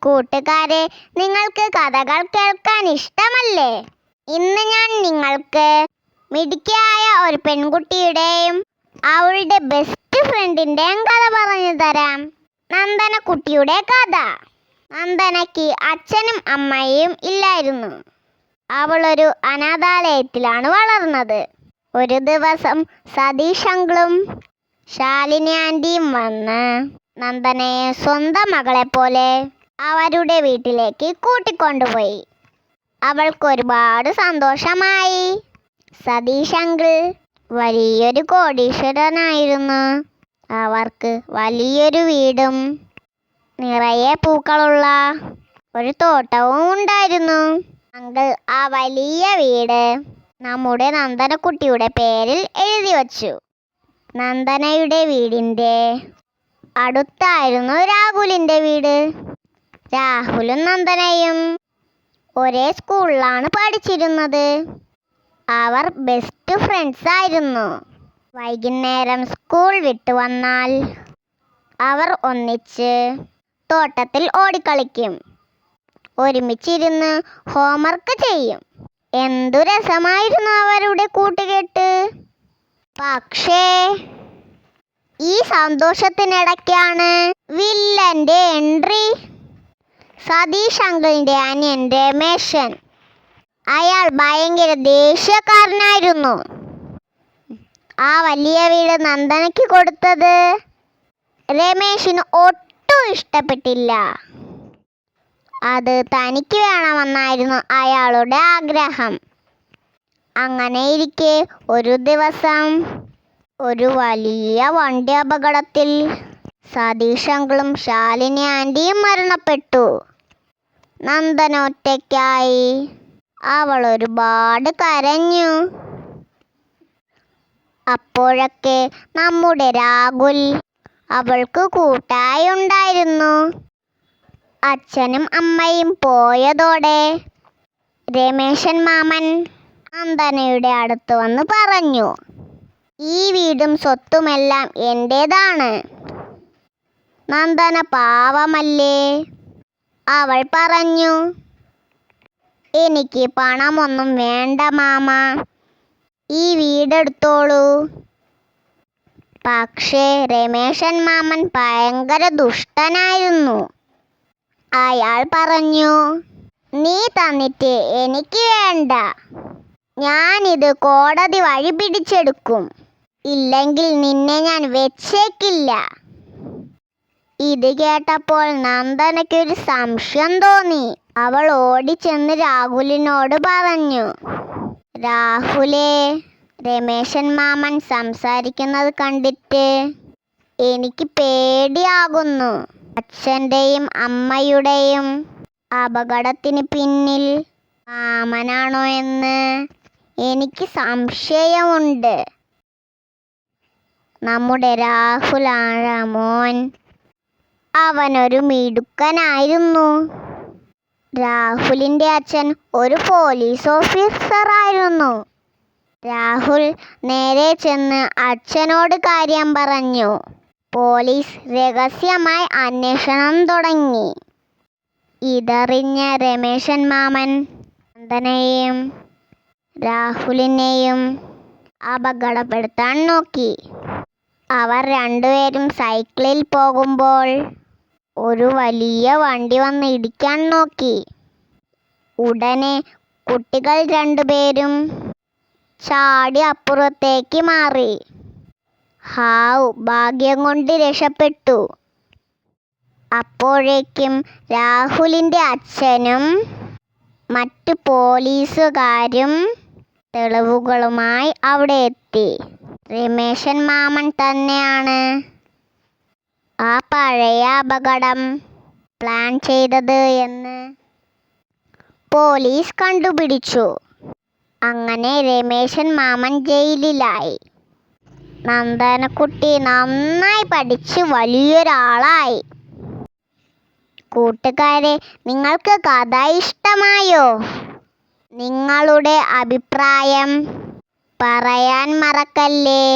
കൂട്ടുകാരെ, നിങ്ങൾക്ക് കഥകൾ കേൾക്കാൻ ഇഷ്ടമല്ലേ? ഇന്ന് ഞാൻ നിങ്ങൾക്ക് മിടുക്കിയായ ഒരു പെൺകുട്ടിയുടെയും അവളുടെ ബെസ്റ്റ് ഫ്രണ്ടിൻ്റെയും കഥ പറഞ്ഞു തരാം. നന്ദനക്കുട്ടിയുടെ കഥ. നന്ദനയ്ക്ക് അച്ഛനും അമ്മയും ഇല്ലായിരുന്നു. അവളൊരു അനാഥാലയത്തിലാണ് വളർന്നത്. ഒരു ദിവസം സതീഷ് അങ്കിളും ശാലിനി ആൻറ്റിയും വന്ന് നന്ദനയെ സ്വന്തം മകളെ പോലെ അവരുടെ വീട്ടിലേക്ക് കൂട്ടിക്കൊണ്ടുപോയി. അവൾക്ക് ഒരുപാട് സന്തോഷമായി. സതീഷ് അങ്കിൾ വലിയൊരു കോടീശ്വരനായിരുന്നു. അവർക്ക് വലിയൊരു വീടും നിറയെ പൂക്കളുള്ള ഒരു തോട്ടവും ഉണ്ടായിരുന്നു. അങ്കിൾ ആ വലിയ വീട് നമ്മുടെ നന്ദനക്കുട്ടിയുടെ പേരിൽ എഴുതി വച്ചു. നന്ദനയുടെ വീടിൻ്റെ അടുത്തായിരുന്നു രാഹുലിൻ്റെ വീട്. രാഹുലും നന്ദനയും ഒരേ സ്കൂളിലാണ് പഠിച്ചിരുന്നത്. അവർ ബെസ്റ്റ് ഫ്രണ്ട്സ് ആയിരുന്നു. വൈകുന്നേരം സ്കൂൾ വിട്ടു വന്നാൽ അവർ ഒന്നിച്ച് തോട്ടത്തിൽ ഓടിക്കളിക്കും. ഒരുമിച്ചിരുന്ന് ഹോംവർക്ക് ചെയ്യും. എന്തു രസമായിരുന്നു അവരുടെ കൂട്ടുകെട്ട്. പക്ഷേ ഈ സന്തോഷത്തിനിടയ്ക്കാണ് വില്ലന്റെ എൻട്രി. സതീഷ് അങ്കിളിന്റെ അനിയൻ രമേശൻ. അയാൾ ഭയങ്കര ദേഷ്യക്കാരനായിരുന്നു. ആ വലിയ വീട് നന്ദനയ്ക്ക് കൊടുത്തത് രമേശിന് ഒട്ടും ഇഷ്ടപ്പെട്ടില്ല. അത് തനിക്ക് വേണമെന്നായിരുന്നു അയാളുടെ ആഗ്രഹം. അങ്ങനെയിരിക്കെ ഒരു ദിവസം ഒരു വലിയ വണ്ടി അപകടത്തിൽ സതീഷ് അങ്കിളും ശാലിനി ആൻറ്റിയും മരണപ്പെട്ടു. നന്ദന ഒറ്റയ്ക്കായി. അവൾ ഒരുപാട് കരഞ്ഞു. അപ്പോഴൊക്കെ നമ്മുടെ രാഹുൽ അവൾക്ക് കൂട്ടായി ഉണ്ടായിരുന്നു. അച്ഛനും അമ്മയും പോയതോടെ രമേശൻ മാമൻ നന്ദനയുടെ അടുത്ത് വന്ന് പറഞ്ഞു, ഈ വീടും സ്വത്തുമെല്ലാം എൻ്റേതാണ്. നന്ദന പാവമല്ലേ? അവൾ പറഞ്ഞു, എനിക്ക് പണമൊന്നും വേണ്ട മാമ, ഈ വീടെടുത്തോളൂ. പക്ഷേ രമേശൻ മാമൻ ഭയങ്കര ദുഷ്ടനായിരുന്നു. അയാൾ പറഞ്ഞു, നീ തന്നിട്ട് എനിക്ക് വേണ്ട, ഞാനിത് കോടതി വഴി പിടിച്ചെടുക്കും. ഇല്ലെങ്കിൽ നിന്നെ ഞാൻ വെച്ചേക്കില്ല. ഇത് കേട്ടപ്പോൾ നന്ദനയ്ക്കൊരു സംശയം തോന്നി. അവൾ ഓടിച്ചെന്ന് രാഹുലിനോട് പറഞ്ഞു, രാഹുലേ, രമേശൻ മാമൻ സംസാരിക്കുന്നത് കണ്ടിട്ട് എനിക്ക് പേടിയാകുന്നു. അച്ഛൻ്റെയും അമ്മയുടെയും അപകടത്തിന് പിന്നിൽ മാമനാണോ എന്ന് എനിക്ക് സംശയമുണ്ട്. നമ്മുടെ രാഹുൽ ആരാമോൻ, അവനൊരു മിടുക്കനായിരുന്നു. രാഹുലിൻ്റെ അച്ഛൻ ഒരു പോലീസ് ഓഫീസറായിരുന്നു. രാഹുൽ നേരെ ചെന്ന് അച്ഛനോട് കാര്യം പറഞ്ഞു. പോലീസ് രഹസ്യമായി അന്വേഷണം തുടങ്ങി. ഇതറിഞ്ഞ രമേശൻ മാമൻ നന്ദനയെയും രാഹുലിനെയും അപകടപ്പെടുത്താൻ നോക്കി. അവർ രണ്ടുപേരും സൈക്കിളിൽ പോകുമ്പോൾ ഒരു വലിയ വണ്ടി വന്ന് ഇടിക്കാൻ നോക്കി. ഉടനെ കുട്ടികൾ രണ്ടുപേരും ചാടി അപ്പുറത്തേക്ക് മാറി. ഹാവ്, ഭാഗ്യം കൊണ്ട് രക്ഷപ്പെട്ടു. അപ്പോഴേക്കും രാഹുലിൻ്റെ അച്ഛനും മറ്റു പോലീസുകാരും തെളിവുകളുമായി അവിടെ എത്തി. രമേശൻ മാമൻ തന്നെയാണ് ആ പഴയ അപകടം പ്ലാൻ ചെയ്തത് എന്ന് പോലീസ് കണ്ടുപിടിച്ചു. അങ്ങനെ രമേശൻ മാമൻ ജയിലിലായി. നന്ദനക്കുട്ടി നന്നായി പഠിച്ച് വലിയൊരാളായി. കൂട്ടുകാരെ, നിങ്ങൾക്ക് കഥ ഇഷ്ടമായോ? നിങ്ങളുടെ അഭിപ്രായം പറയാൻ മറക്കല്ലേ.